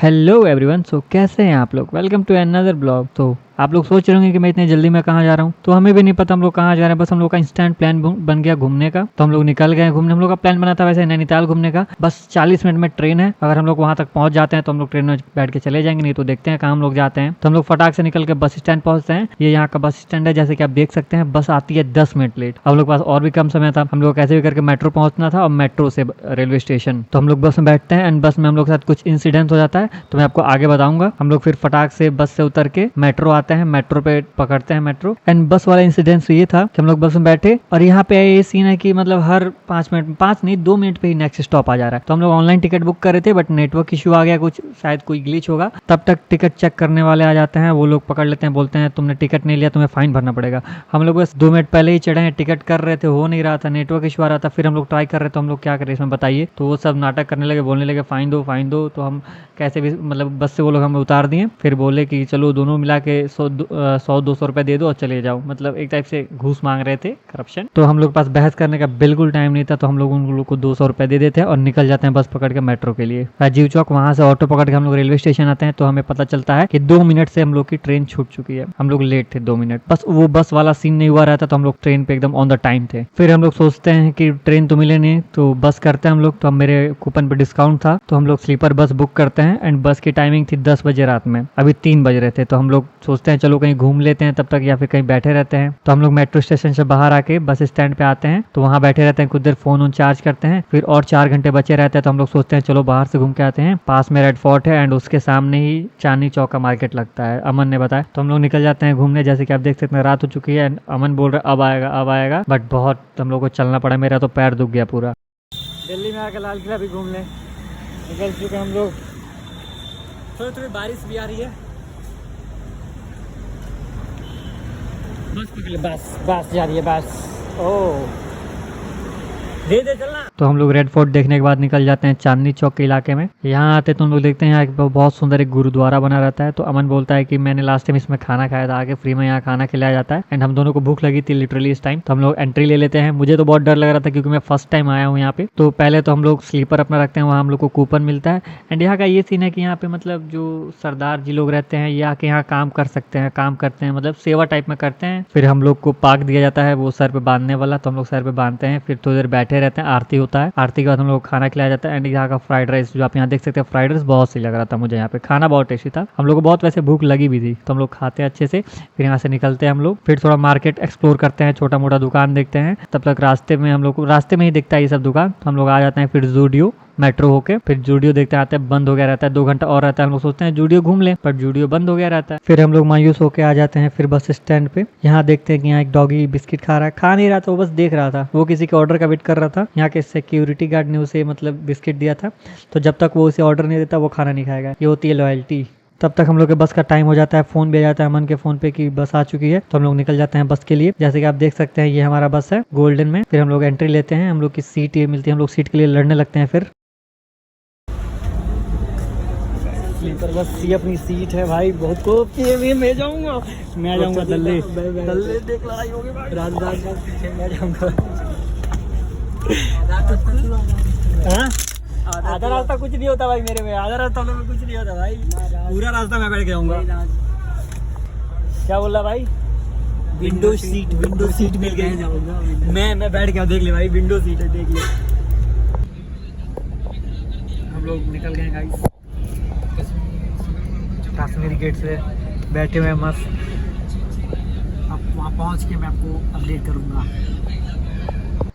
Hello everyone. सो कैसे हैं आप लोग? Welcome to another blog. तो आप लोग सोच रहे होंगे कि मैं इतनी जल्दी में कहाँ जा रहा हूँ, तो हमें भी नहीं पता हम लोग कहाँ जा रहे हैं। बस हम लोग का इंस्टेंट प्लान बन गया घूमने का, तो हम लोग निकल गए घूमने। हम लोग का प्लान बना था वैसे नैनीताल घूमने का। बस 40 मिनट में ट्रेन है, अगर हम लोग वहाँ तक पहुँच जाते हैं तो हम लोग ट्रेन में बैठ के चले जाएंगे, नहीं तो देखते हैं कहाँ हम लोग जाते हैं। तो हम लोग फटाक से निकल के बस स्टैंड पहुँचते हैं। ये यहाँ का बस स्टैंड है, जैसे कि आप देख सकते हैं। बस आती है 10 मिनट लेट। हम लोग के पास और भी कम समय था, हम लोग कैसे भी करके मेट्रो पहुँचना था और मेट्रो से रेलवे स्टेशन। तो हम लोग बस में बैठते हैं एंड बस में हम लोग के साथ कुछ इंसिडेंट हो जाता है, तो मैं आपको आगे बताऊंगा। हम लोग फिर फटाक से बस से उतर के मेट्रो आते हैं, मेट्रो पे पकड़ते हैं मेट्रो। एंड बस वाला इंसिडेंस ये था कि हम लोग बस में बैठे और यहाँ पे ये सीन है कि मतलब हर 5 मिनट, 5 नहीं 2 मिनट पे ही नेक्स्ट स्टॉप आ जा रहा है। तो हम लोग ऑनलाइन टिकट बुक कर रहे थे, बट नेटवर्क इशू आ गया कुछ, शायद कोई ग्लिच होगा। तब तक टिकट चेक करने वाले आ जाते हैं, वो लोग पकड़ लेते हैं, बोलते हैं तुमने टिकट नहीं लिया, तुम्हें फाइन भरना पड़ेगा। हम लोग बस 2 मिनट पहले ही चढ़े हैं, टिकट कर रहे थे, हो नहीं रहा था, नेटवर्क इशू आ रहा था। फिर हम लोग ट्राई कर रहे थे, हम लोग क्या करें इसमें बताइए। तो वो सब नाटक करने लगे, बोलने लगे फाइन दो फाइन दो। तो हम कैसे भी मतलब बस से वो लोग हमें उतार दिए। फिर बोले कि चलो दोनों मिला के 100-200 रुपए दे दो और चले जाओ। मतलब एक टाइप से घूस मांग रहे थे, करप्शन। तो हम लोग के पास बहस करने का बिल्कुल टाइम नहीं था, तो हम लोग उन लोग को 200 रुपए दे देते हैं और निकल जाते हैं बस पकड़ के मेट्रो के लिए राजीव चौक। वहां से ऑटो पकड़ के हम लोग रेलवे स्टेशन आते हैं, तो हमें पता चलता है कि 2 मिनट से हम लोग की ट्रेन छूट चुकी है। हम लोग लेट थे 2 मिनट, बस वो बस वाला सीन नहीं हुआ रहता तो हम लोग ट्रेन पे एकदम ऑन द टाइम थे। फिर हम लोग सोचते हैं कि ट्रेन तो मिले नहीं, तो बस करते हैं हम लोग। तो अब मेरे कूपन पे डिस्काउंट था, तो हम लोग स्लीपर बस बुक करते हैं। एंड बस की टाइमिंग थी 10 बजे रात में, अभी 3 बज रहे थे। तो हम लोग सोचते हैं चलो कहीं घूम लेते हैं तब तक, या फिर कहीं बैठे रहते हैं। तो हम लोग मेट्रो स्टेशन से बाहर आके बस स्टैंड पे आते हैं, तो वहाँ बैठे रहते हैं, कुछ देर फोन चार्ज करते हैं। फिर और 4 घंटे बचे रहते हैं, तो हम लोग सोचते हैं चलो बाहर से घूम के आते हैं। पास में रेड फोर्ट है एंड उसके सामने ही चांदनी चौक का मार्केट लगता है, अमन ने बताया। तो हम लोग निकल जाते हैं घूमने। जैसे कि आप देख सकते हैं रात हो चुकी है, अमन बोल रहा है अब आएगा, बट बहुत हम लोग को चलना पड़ा, मेरा तो पैर दुख गया पूरा। दिल्ली में आकर लाल किला भी घूम लें, निकल चुके हम लोग। थोड़ी थोड़ी बारिश भी आ रही है। बस पकड़, बस जा रही है बस। ओह दे चलना। तो हम लोग रेड फोर्ट देखने के बाद निकल जाते हैं चांदनी चौक के इलाके में। यहाँ आते तो हम लोग देखते हैं यहाँ बहुत सुंदर एक गुरुद्वारा बना रहता है। तो अमन बोलता है कि मैंने लास्ट टाइम इसमें खाना खाया था, आगे फ्री में यहाँ खाना खिलाया जाता है। एंड हम दोनों को भूख लगी थी लिटरली इस टाइम, तो हम लोग एंट्री ले लेते हैं। मुझे तो बहुत डर लग रहा था क्योंकि मैं फर्स्ट टाइम आया हूँ यहाँ पे। तो पहले तो हम लोग स्लीपर अपना रखते हैं, वहाँ हम लोग को कूपन मिलता है। एंड यहाँ का ये सीन है कि यहाँ पे मतलब जो सरदार जी लोग रहते हैं ये आके यहाँ काम कर सकते हैं, काम करते हैं, मतलब सेवा टाइप में करते हैं। फिर हम लोग को पाक दिया जाता है वो सर पे बांधने वाला, तो हम लोग सर पे बांधते हैं। फिर थोड़ी देर बैठे रहते हैं, आरती होता है। आरती के बाद हम लोग खाना खिलाया जाता है। एंड यहाँ का फ्राइड राइस जो आप यहाँ देख सकते हैं, फ्राइड राइस बहुत सही लग रहा था मुझे। यहाँ पे खाना बहुत टेस्टी था, हम लोग को बहुत वैसे भूख लगी भी थी, तो हम लोग खाते हैं अच्छे से। फिर यहाँ से निकलते हैं हम लोग, फिर थोड़ा मार्केट एक्सप्लोर करते हैं, छोटा मोटा दुकान देखते हैं। तब तक रास्ते में हम लोग को रास्ते में ही दिखता है ये सब दुकान, तो हम लोग आ जाते हैं फिर जूडियो मेट्रो होके। फिर जूडियो देखते आते हैं, बंद हो गया रहता है, 2 घंटा और रहता है। हम लोग सोचते हैं जूडियो घूम लें, पर जूडियो बंद हो गया रहता है। फिर हम लोग मायूस होके आ जाते हैं फिर बस स्टैंड पे। यहाँ देखते हैं कि यहाँ एक डॉगी बिस्किट खा रहा है, खा नहीं रहा था वो, बस देख रहा था, वो किसी के ऑर्डर का वेट कर रहा था। यहाँ के सिक्योरिटी गार्ड ने उसे मतलब बिस्किट दिया था, तो जब तक वो उसे ऑर्डर नहीं देता वो खाना नहीं खाएगा, ये होती है लॉयल्टी। तब तक हम लोग के बस का टाइम हो जाता है, फोन भी आ जाता है अमन के फोन पे कि बस आ चुकी है। तो हम लोग निकल जाते हैं बस के लिए। जैसे कि आप देख सकते हैं ये हमारा बस है गोल्डन में। फिर हम लोग एंट्री लेते हैं, हम लोग की सीट ये मिलती है, हम लोग सीट के लिए लड़ने लगते हैं। फिर स्लीपर बस ये अपनी सीट है भाई, बहुत को मैं जाऊंगा, मैं जाऊंगा दल्ले दल्ले देख लड़ाई होगी रात मैं जाऊंगा। हाँ आधा रास्ता कुछ नहीं होता भाई मेरे में, आधा रास्ता में कुछ नहीं होता भाई, पूरा रास्ता मैं बैठ के आऊंगा। क्या बोल रहा भाई? विंडो सीट मिल गई, मैं बैठ गया, देख ले भाई विंडो सीट है, देख ले। हम लोग निकल गए गाइस कश्मीरी गेट से, बैठे हुए मस्त। अब वहाँ पहुँच के मैं आपको अपडेट करूँगा।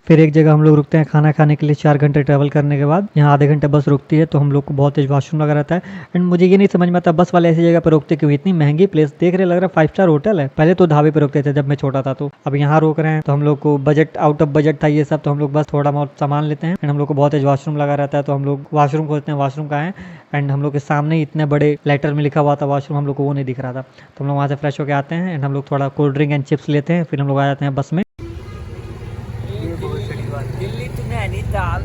फिर एक जगह हम लोग रुकते हैं खाना खाने के लिए। 4 घंटे ट्रैवल करने के बाद यहाँ आधे घंटे बस रुकती है, तो हम लोग को बहुत तेज वॉशरूम लगा रहता है। एंड मुझे ये नहीं समझ में आता बस वाले ऐसी जगह पर रोकते क्यों, इतनी महंगी प्लेस देख रहे, लग रहा है 5 स्टार होटल है। पहले तो ढाबे पे रोकते थे जब मैं छोटा था, तो अब यहाँ रोक रहे हैं। तो हम लोग को बजट आउट ऑफ बजट था ये सब, तो हम लोग बस थोड़ा बहुत सामान लेते हैं। एंड हम लोग को बहुत तेज वॉशरूम लगा रहता है, तो हम लोग वॉशरूम खोजते हैं, वॉशरूम कहाँ है। एंड हम लोग के सामने ही इतने बड़े लेटर में लिखा हुआ था वॉशरूम, हम लोग को वो नहीं दिख रहा था। तो हम लोग वहाँ से फ्रेश होकर आते हैं। एंड हम लोग थोड़ा कोल्ड ड्रिंक एंड चिप्स लेते हैं, फिर हम लोग आ जाते हैं बस में। दिल्ली टू नैनीताल।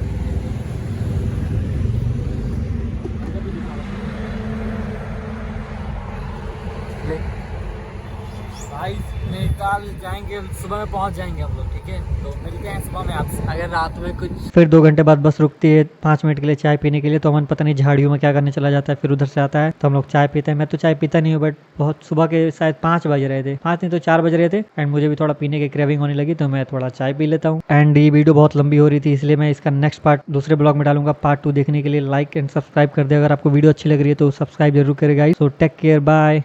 भाई मैं कल जाएंगे, सुबह में पहुंच जाएंगे हम लोग, ठीक है। तो मिलते हैं सुबह में आपसे। अगर रात में कुछ फिर 2 घंटे बाद बस रुकती है 5 मिनट के लिए चाय पीने के लिए। तो अमन पता नहीं झाड़ियों में क्या करने चला जाता है, फिर उधर से आता है तो हम लोग चाय पीते हैं। मैं तो चाय पीता नहीं हूँ, बट बहुत सुबह के शायद 5 बज रहे थे, 5 नहीं तो 4 बज रहे थे, एंड मुझे भी थोड़ा पीने की क्रेविंग होने लगी तो मैं थोड़ा चाय पी लेता हूँ। एंड ये वीडियो बहुत लंबी हो रही थी, इसलिए मैं इसका नेक्स्ट पार्ट दूसरे ब्लॉग में डालूंगा। पार्ट 2 देखने के लिए लाइक एंड सब्सक्राइब कर दे। अगर आपको वीडियो अच्छी लग रही है तो सब्सक्राइब जरूर करेगा। So take care, bye.